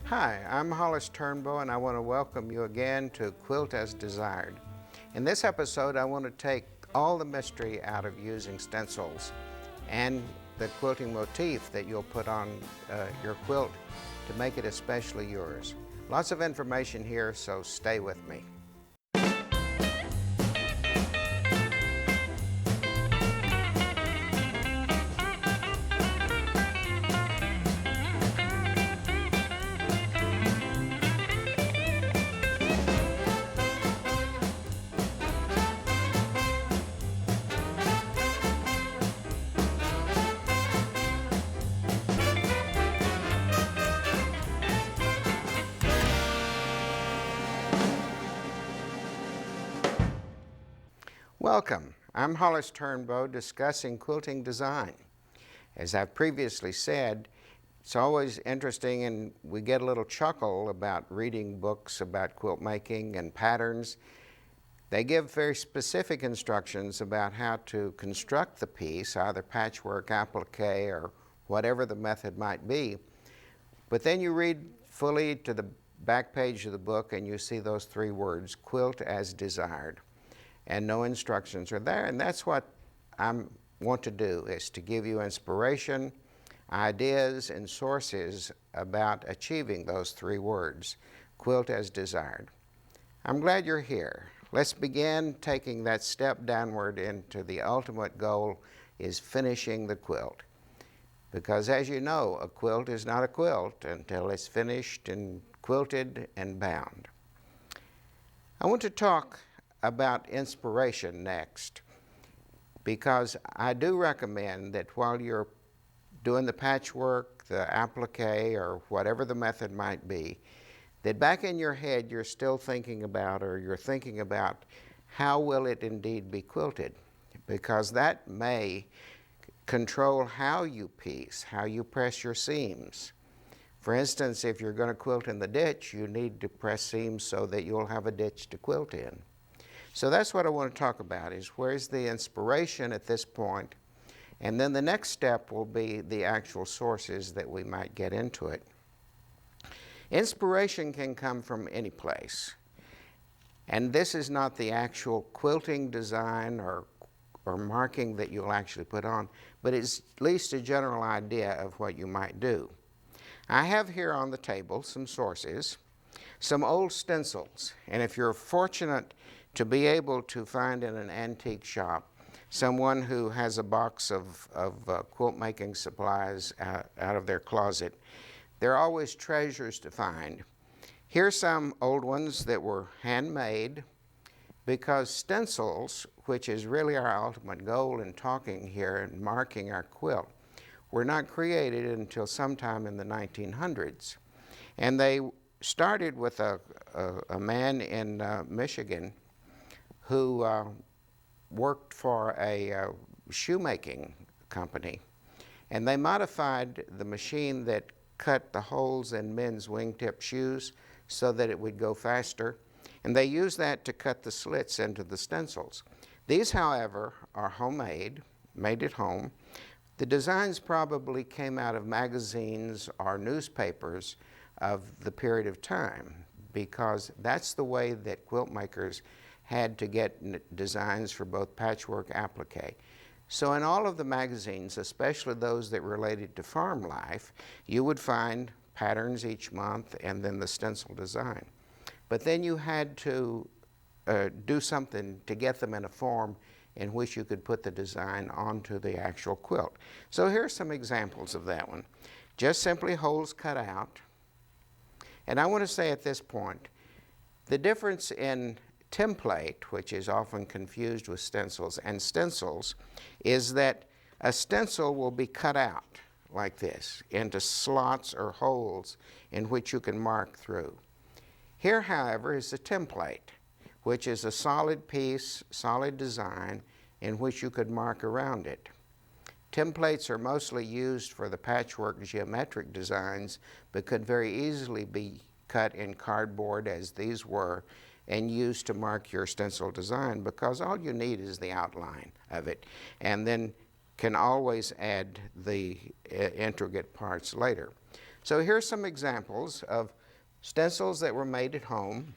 Hi, I'm Hollis Turnbow and I want to welcome you again to Quilt as Desired. In this episode, I want to take all the mystery out of using stencils and the quilting motif that you'll put on your quilt to make it especially yours. Lots of information here, so stay with me. Welcome. I'm Hollis Turnbow discussing quilting design. As I've previously said, it's always interesting and we get a little chuckle about reading books about quilt making and patterns. They give very specific instructions about how to construct the piece, either patchwork, applique, or whatever the method might be. But then you read fully to the back page of the book and you see those three words, quilt as desired. And no instructions are there, and that's what I want to do, is to give you inspiration, ideas, and sources about achieving those three words, quilt as desired. I'm glad you're here. Let's begin taking that step downward into the ultimate goal is finishing the quilt. Because as you know, a quilt is not a quilt until it's finished and quilted and bound. I want to talk about inspiration next, because I do recommend that while you're doing the patchwork, the applique, or whatever the method might be, that back in your head you're still thinking about, or you're thinking about, how will it indeed be quilted? Because that may control how you piece, how you press your seams. For instance, if you're going to quilt in the ditch, you need to press seams so that you'll have a ditch to quilt in. So that's what I want to talk about, is where's the inspiration at this point, and then the next step will be the actual sources that we might get into it. Inspiration can come from any place, and this is not the actual quilting design or marking that you'll actually put on, but it's at least a general idea of what you might do. I have here on the table some sources, some old stencils, and if you're fortunate to be able to find in an antique shop someone who has a box of quilt making supplies out of their closet, they're always treasures to find. Here's some old ones that were handmade, because stencils, which is really our ultimate goal in talking here and marking our quilt, were not created until sometime in the 1900s. And they started with a man in Michigan who worked for a shoemaking company. And they modified the machine that cut the holes in men's wingtip shoes so that it would go faster. And they used that to cut the slits into the stencils. These, however, are homemade, made at home. The designs probably came out of magazines or newspapers of the period of time, because that's the way that quilt makers had to get designs for both patchwork and applique. So in all of the magazines, especially those that related to farm life, you would find patterns each month and then the stencil design. But then you had to do something to get them in a form in which you could put the design onto the actual quilt. So here's some examples of that one. Just simply holes cut out. And I want to say at this point, the difference in template, which is often confused with stencils, and stencils, is that a stencil will be cut out like this into slots or holes in which you can mark through. Here, however, is a template, which is a solid piece, solid design, in which you could mark around it. Templates are mostly used for the patchwork geometric designs, but could very easily be cut in cardboard, as these were, and used to mark your stencil design, because all you need is the outline of it, and then can always add the intricate parts later. So here's some examples of stencils that were made at home.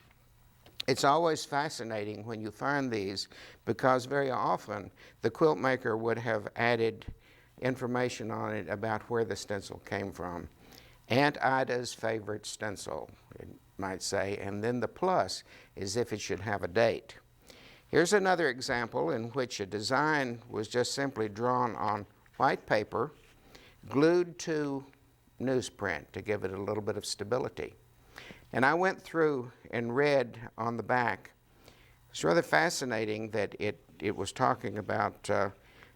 It's always fascinating when you find these because very often the quilt maker would have added information on it about where the stencil came from. Aunt Ida's favorite stencil, it might say, and then the plus is if it should have a date. Here's another example in which a design was just simply drawn on white paper, glued to newsprint to give it a little bit of stability. And I went through and read on the back. It's rather fascinating that it was talking about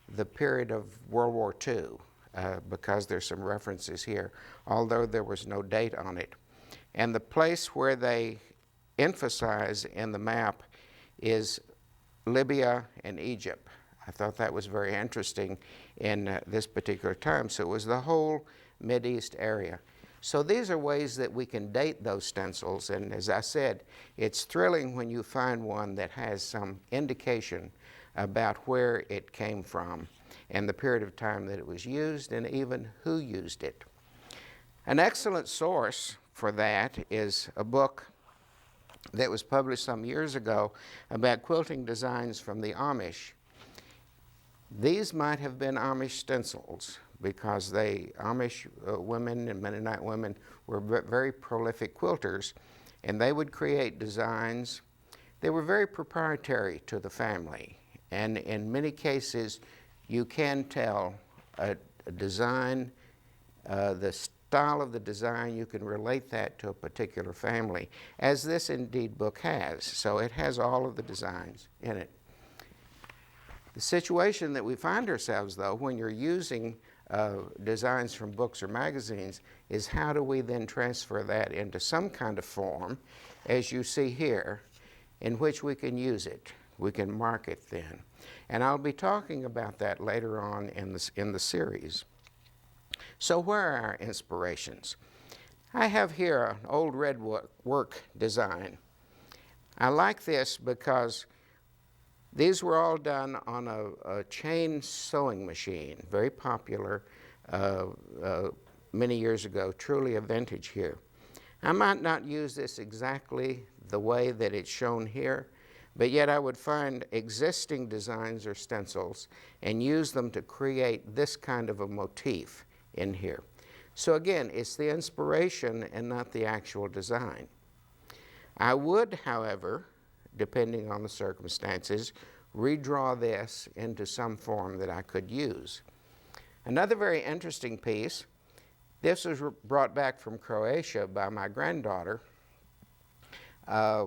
the period of World War II because there's some references here, although there was no date on it. And the place where they emphasize in the map is Libya and Egypt. I thought that was very interesting in this particular time. So it was the whole Mideast area. So these are ways that we can date those stencils, and as I said, it's thrilling when you find one that has some indication about where it came from and the period of time that it was used and even who used it. An excellent source for that is a book that was published some years ago about quilting designs from the Amish. These might have been Amish stencils because Amish women and Mennonite women were very prolific quilters, and they would create designs. They were very proprietary to the family, and in many cases you can tell a design, the style of the design, you can relate that to a particular family, as this indeed book has. So it has all of the designs in it. The situation that we find ourselves, though, when you're using designs from books or magazines is how do we then transfer that into some kind of form, as you see here, in which we can use it. We can mark it then. And I'll be talking about that later on in the series. So where are our inspirations? I have here an old red work design. I like this because these were all done on a chain sewing machine, very popular many years ago, truly a vintage here. I might not use this exactly the way that it's shown here, but yet I would find existing designs or stencils and use them to create this kind of a motif in here. So again, it's the inspiration and not the actual design. I would, however, depending on the circumstances, redraw this into some form that I could use. Another very interesting piece, this was brought back from Croatia by my granddaughter, a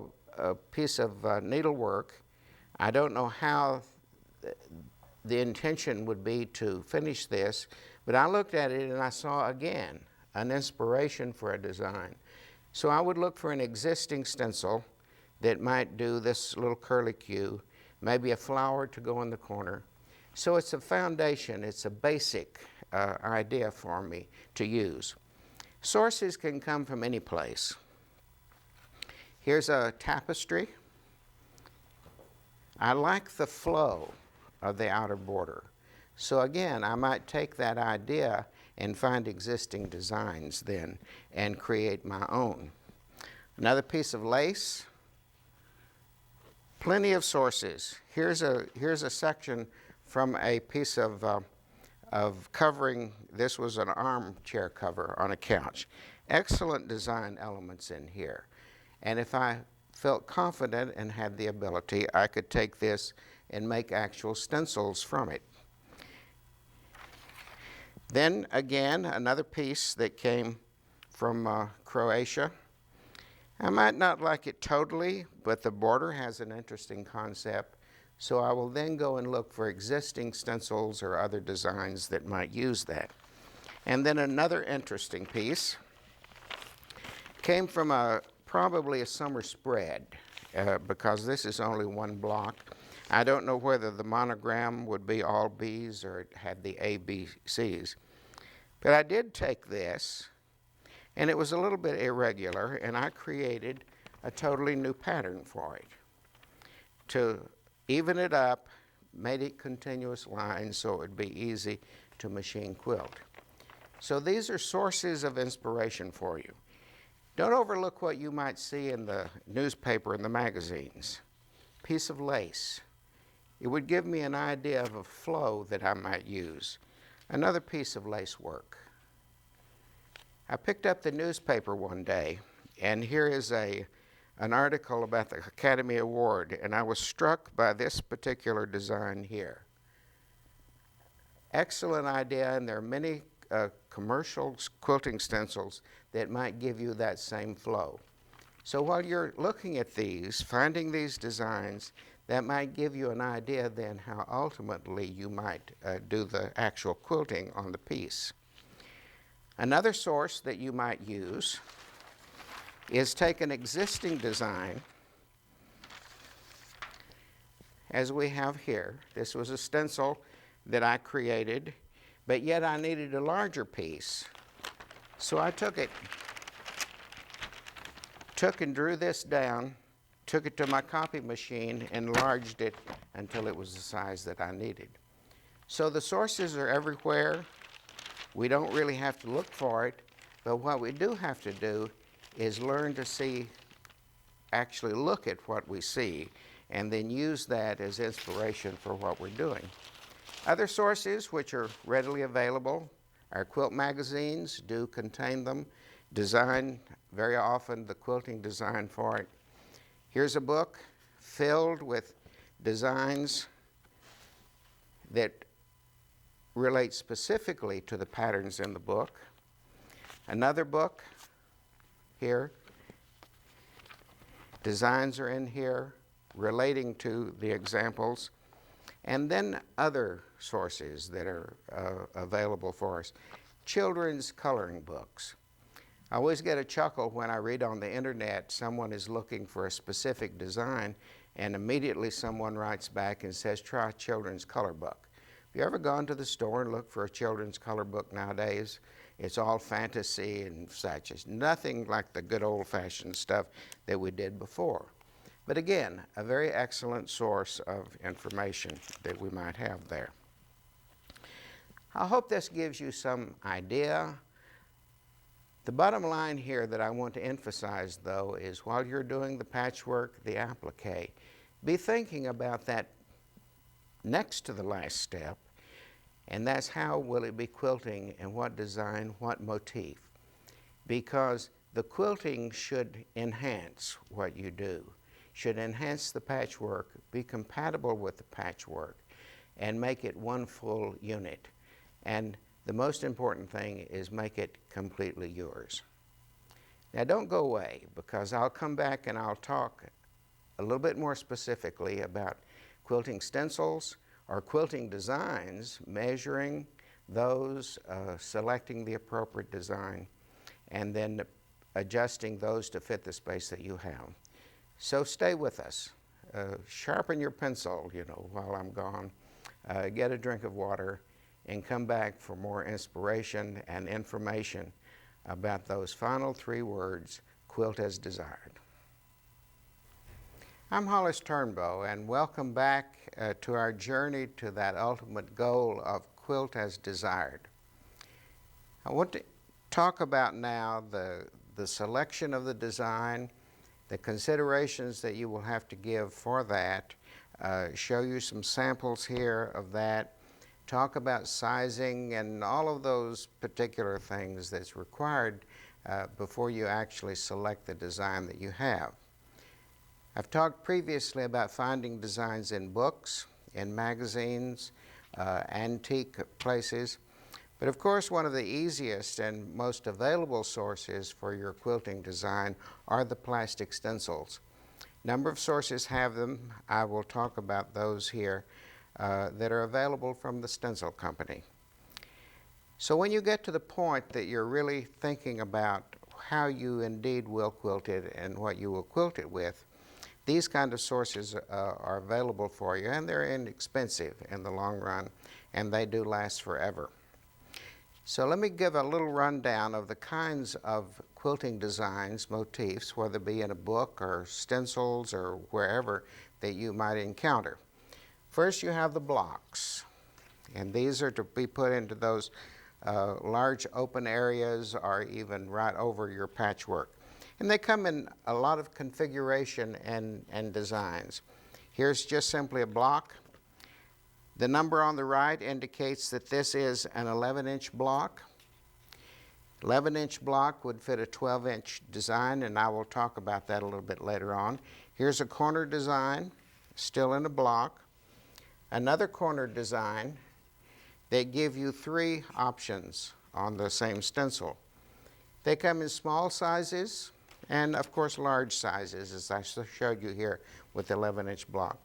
piece of needlework. I don't know how the intention would be to finish this, but I looked at it and I saw again an inspiration for a design. So I would look for an existing stencil that might do this little curlicue, maybe a flower to go in the corner. So it's a foundation, it's a basic idea for me to use. Sources can come from any place. Here's a tapestry. I like the flow of the outer border. So again, I might take that idea and find existing designs then and create my own. Another piece of lace. Plenty of sources. Here's a section from a piece of covering. This was an armchair cover on a couch. Excellent design elements in here. And if I felt confident and had the ability, I could take this and make actual stencils from it. Then again, another piece that came from Croatia. I might not like it totally, but the border has an interesting concept, so I will then go and look for existing stencils or other designs that might use that. And then another interesting piece came from probably a summer spread, because this is only one block. I don't know whether the monogram would be all B's or it had the A, B, C's. But I did take this, and it was a little bit irregular, and I created a totally new pattern for it. To even it up, made it continuous lines so it would be easy to machine quilt. So these are sources of inspiration for you. Don't overlook what you might see in the newspaper and the magazines. Piece of lace. It would give me an idea of a flow that I might use. Another piece of lace work. I picked up the newspaper one day, and here is an article about the Academy Award, and I was struck by this particular design here. Excellent idea, and there are many commercial quilting stencils that might give you that same flow. So while you're looking at these, finding these designs, that might give you an idea then how ultimately you might do the actual quilting on the piece. Another source that you might use is take an existing design, as we have here. This was a stencil that I created, but yet I needed a larger piece. So I took and drew this down, took it to my copy machine, enlarged it until it was the size that I needed. So the sources are everywhere. We don't really have to look for it, but what we do have to do is learn to see, actually look at what we see, and then use that as inspiration for what we're doing. Other sources which are readily available, our quilt magazines do contain them. Design, very often the quilting design for it. Here's a book filled with designs that relate specifically to the patterns in the book. Another book here. Designs are in here relating to the examples. And then other sources that are available for us. Children's coloring books. I always get a chuckle when I read on the internet someone is looking for a specific design and immediately someone writes back and says, try a children's color book. Have you ever gone to the store and looked for a children's color book nowadays? It's all fantasy and such. It's nothing like the good old-fashioned stuff that we did before. But again, a very excellent source of information that we might have there. I hope this gives you some idea. The bottom line here that I want to emphasize, though, is while you're doing the patchwork, the applique, be thinking about that next to the last step, and that's how will it be quilting and what design, what motif. Because the quilting should enhance what you do, should enhance the patchwork, be compatible with the patchwork, and make it one full unit. And the most important thing is make it completely yours. Now don't go away, because I'll come back and I'll talk a little bit more specifically about quilting stencils or quilting designs, measuring those, selecting the appropriate design, and then adjusting those to fit the space that you have. So stay with us. Sharpen your pencil, while I'm gone. Get a drink of water and come back for more inspiration and information about those final 3 words, quilt as desired. I'm Hollis Turnbow, and welcome back to our journey to that ultimate goal of quilt as desired. I want to talk about now the selection of the design, the considerations that you will have to give for that, show you some samples here of that, talk about sizing and all of those particular things that's required before you actually select the design that you have. I've talked previously about finding designs in books, in magazines, antique places, but of course one of the easiest and most available sources for your quilting design are the plastic stencils. A number of sources have them. I will talk about those here that are available from the stencil company. So when you get to the point that you're really thinking about how you indeed will quilt it and what you will quilt it with, these kind of sources are available for you, and they're inexpensive in the long run, and they do last forever. So let me give a little rundown of the kinds of quilting designs, motifs, whether it be in a book or stencils or wherever that you might encounter. First, you have the blocks, and these are to be put into those large open areas, or even right over your patchwork. And they come in a lot of configuration and designs. Here's just simply a block. The number on the right indicates that this is an 11-inch block. 11-inch block would fit a 12-inch design, and I will talk about that a little bit later on. Here's a corner design, still in a block. Another corner design. They give you 3 options on the same stencil. They come in small sizes and, of course, large sizes, as I showed you here with the 11-inch block.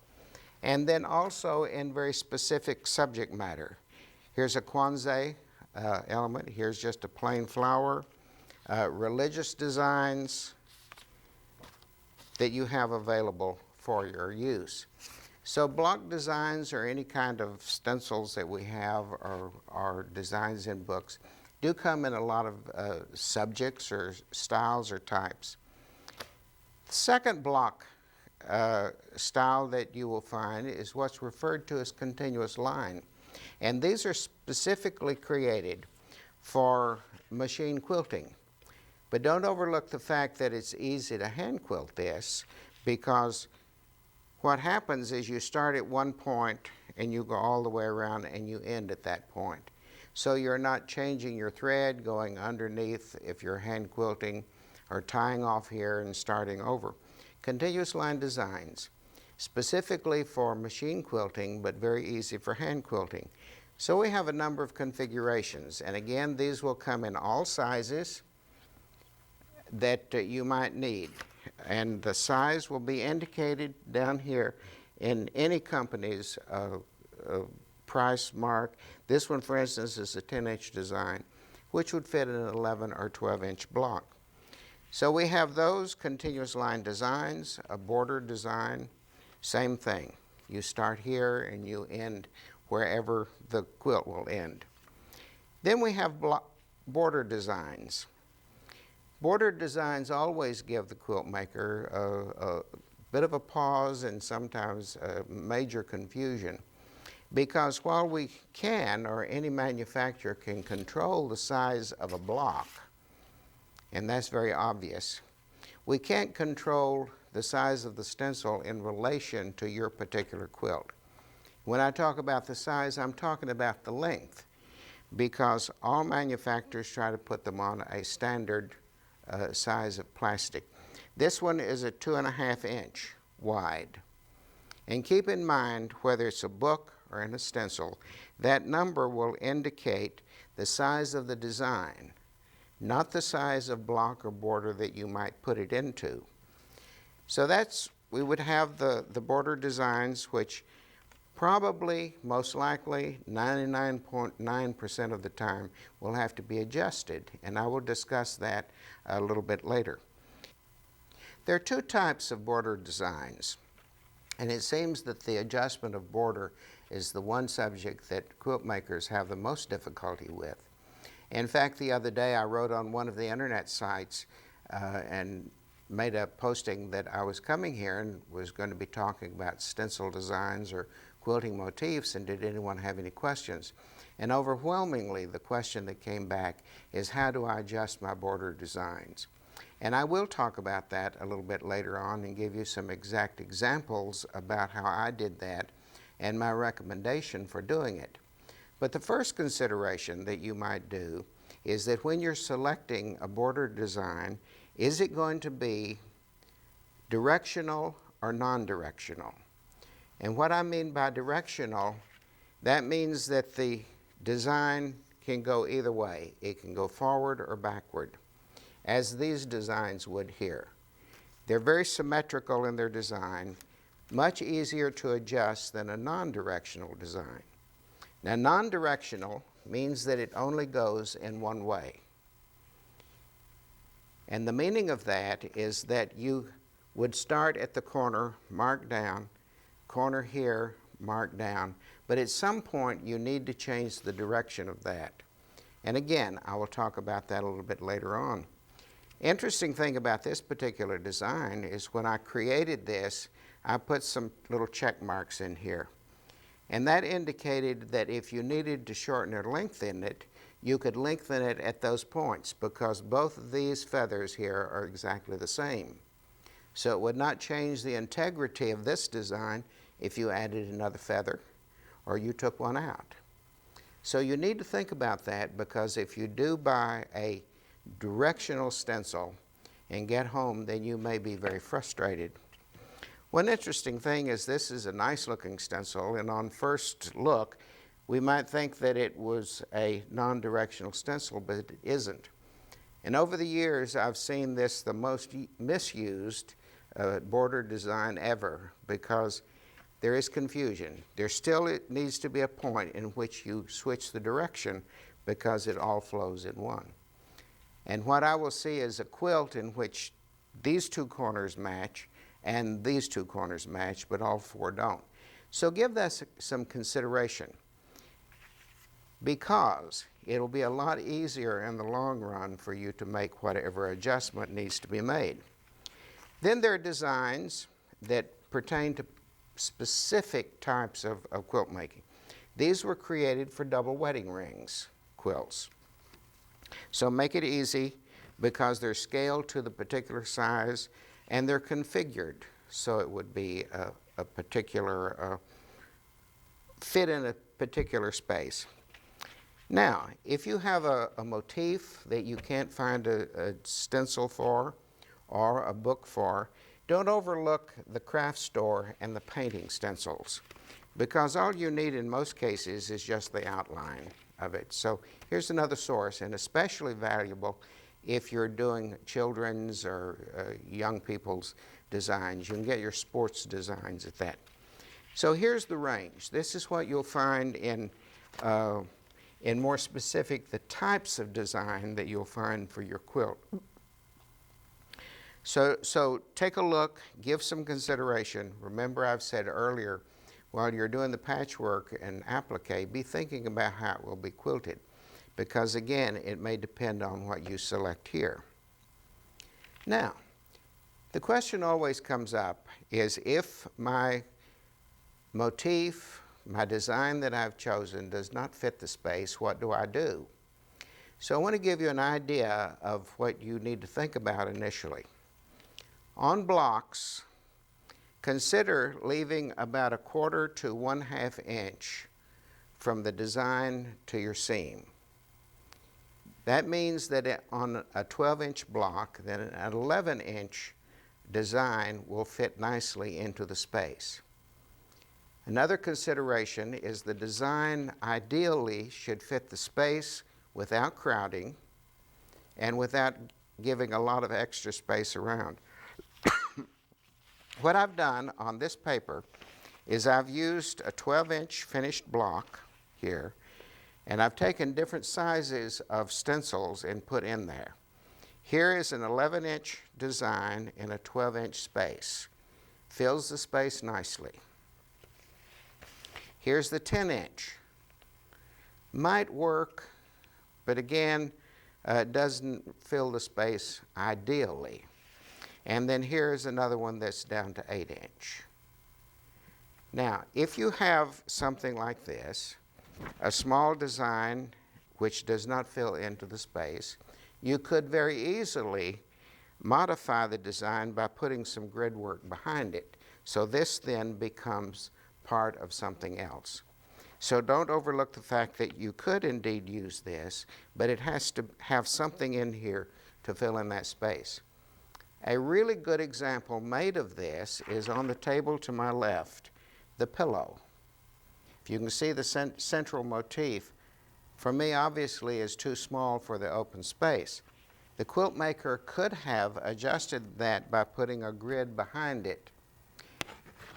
And then also in very specific subject matter. Here's a quinze element. Here's just a plain flower. Religious designs that you have available for your use. So block designs or any kind of stencils that we have or designs in books do come in a lot of subjects or styles or types. The second block style that you will find is what's referred to as continuous line. And these are specifically created for machine quilting. But don't overlook the fact that it's easy to hand quilt this, because what happens is you start at one point and you go all the way around and you end at that point. So you're not changing your thread, going underneath if you're hand quilting, or tying off here and starting over. Continuous line designs, specifically for machine quilting, but very easy for hand quilting. So we have a number of configurations, and again, these will come in all sizes that you might need. And the size will be indicated down here in any company's price mark. This one, for instance, is a 10-inch design, which would fit in an 11 or 12-inch block. So we have those continuous line designs. A border design, same thing. You start here and you end wherever the quilt will end. Then we have border designs. Border designs always give the quilt maker a bit of a pause and sometimes major confusion, because while we can, or any manufacturer can, control the size of a block, and that's very obvious, we can't control the size of the stencil in relation to your particular quilt. When I talk about the size, I'm talking about the length, because all manufacturers try to put them on a standard size of plastic. This one is a 2.5 inch wide. And keep in mind, whether it's a book or in a stencil, that number will indicate the size of the design, not the size of block or border that you might put it into. So we would have the border designs, which probably, most likely, 99.9% of the time will have to be adjusted, and I will discuss that a little bit later. There are 2 types of border designs, and it seems that the adjustment of border is the one subject that quilt makers have the most difficulty with. In fact, the other day I wrote on one of the internet sites and made a posting that I was coming here and was going to be talking about stencil designs or quilting motifs, and did anyone have any questions? And overwhelmingly, the question that came back is, how do I adjust my border designs? And I will talk about that a little bit later on and give you some exact examples about how I did that and my recommendation for doing it. But the first consideration that you might do is that when you're selecting a border design, is it going to be directional or non-directional? And what I mean by directional, that means that the design can go either way. It can go forward or backward, as these designs would here. They're very symmetrical in their design, much easier to adjust than a non-directional design. Now, non-directional means that it only goes in one way. And the meaning of that is that you would start at the corner, mark down, corner here, mark down, but at some point you need to change the direction of that. And again, I will talk about that a little bit later on. Interesting thing about this particular design is when I created this, I put some little check marks in here. And that indicated that if you needed to shorten or lengthen it, you could lengthen it at those points because both of these feathers here are exactly the same. So it would not change the integrity of this design if you added another feather or you took one out. So you need to think about that, because if you do buy a directional stencil and get home, then you may be very frustrated. One interesting thing is this is a nice looking stencil, and on first look we might think that it was a non-directional stencil, but it isn't. And over the years I've seen this the most misused border design ever, because there is confusion. There still needs to be a point in which you switch the direction, because it all flows in one. And what I will see is a quilt in which these two corners match and these two corners match, but all four don't. So give that some consideration, because it'll be a lot easier in the long run for you to make whatever adjustment needs to be made. Then there are designs that pertain to specific types of quilt making. These were created for double wedding rings quilts. So make it easy, because they're scaled to the particular size and they're configured so it would be a particular fit in a particular space. Now, if you have a motif that you can't find a stencil for or a book for, don't overlook the craft store and the painting stencils, because all you need in most cases is just the outline of it. So here's another source, and especially valuable if you're doing children's or young people's designs. You can get your sports designs at that. So here's the range. This is what you'll find in more specific, the types of design that you'll find for your quilt. So take a look, give some consideration. Remember, I've said earlier, while you're doing the patchwork and applique, be thinking about how it will be quilted, because again, it may depend on what you select here. Now, the question always comes up is, if my motif, my design that I've chosen does not fit the space, what do I do? So I want to give you an idea of what you need to think about initially. On blocks, consider leaving about 1/4 to 1/2 inch from the design to your seam. That means that on a 12-inch block, then an 11-inch design will fit nicely into the space. Another consideration is the design ideally should fit the space without crowding and without giving a lot of extra space around. What I've done on this paper is I've used a 12-inch finished block here, and I've taken different sizes of stencils and put in there. Here is an 11-inch design in a 12-inch space. Fills the space nicely. Here's the 10-inch. Might work, but again, doesn't fill the space ideally. And then here's another one that's down to 8-inch. Now, if you have something like this, a small design which does not fill into the space, you could very easily modify the design by putting some grid work behind it. So this then becomes part of something else. So don't overlook the fact that you could indeed use this, but it has to have something in here to fill in that space. A really good example made of this is on the table to my left, the pillow. If you can see the central motif, for me obviously is too small for the open space. The quilt maker could have adjusted that by putting a grid behind it.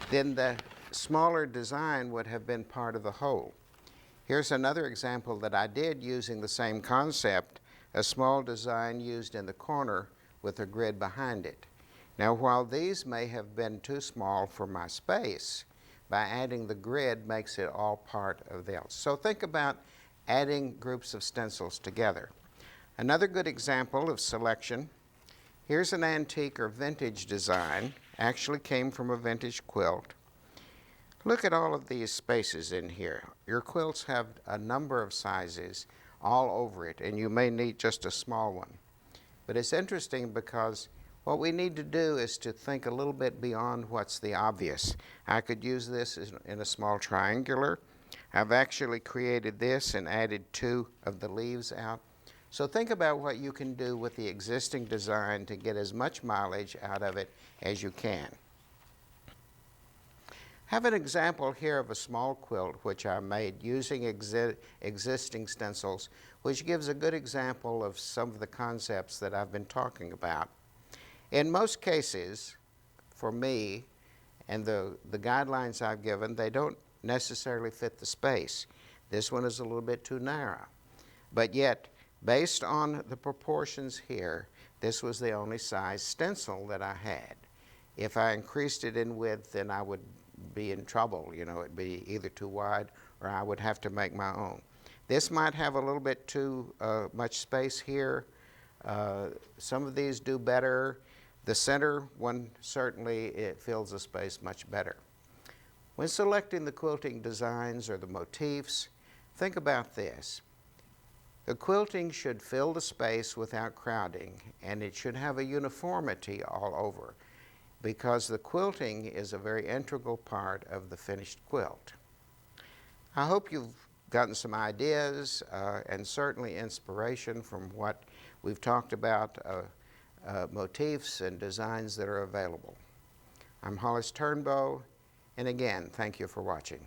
Then the smaller design would have been part of the whole. Here's another example that I did using the same concept, a small design used in the corner with a grid behind it. Now, while these may have been too small for my space, by adding the grid makes it all part of the else. So think about adding groups of stencils together. Another good example of selection, here's an antique or vintage design, actually came from a vintage quilt. Look at all of these spaces in here. Your quilts have a number of sizes. all over it, and you may need just a small one. But it's interesting because what we need to do is to think a little bit beyond what's the obvious. I could use this in a small triangular. I've actually created this and added 2 of the leaves out. So think about what you can do with the existing design to get as much mileage out of it as you can. I have an example here of a small quilt which I made using existing stencils, which gives a good example of some of the concepts that I've been talking about. In most cases, for me, and the guidelines I've given, they don't necessarily fit the space. This one is a little bit too narrow. But yet, based on the proportions here, this was the only size stencil that I had. If I increased it in width, then I would be in trouble. You know, it'd be either too wide or I would have to make my own. This might have a little bit too much space here. Some of these do better. The center one, certainly, it fills the space much better. When selecting the quilting designs or the motifs, think about this. The quilting should fill the space without crowding, and it should have a uniformity all over, because the quilting is a very integral part of the finished quilt. I hope you've gotten some ideas and certainly inspiration from what we've talked about, motifs and designs that are available. I'm Hollis Turnbow, and again, thank you for watching.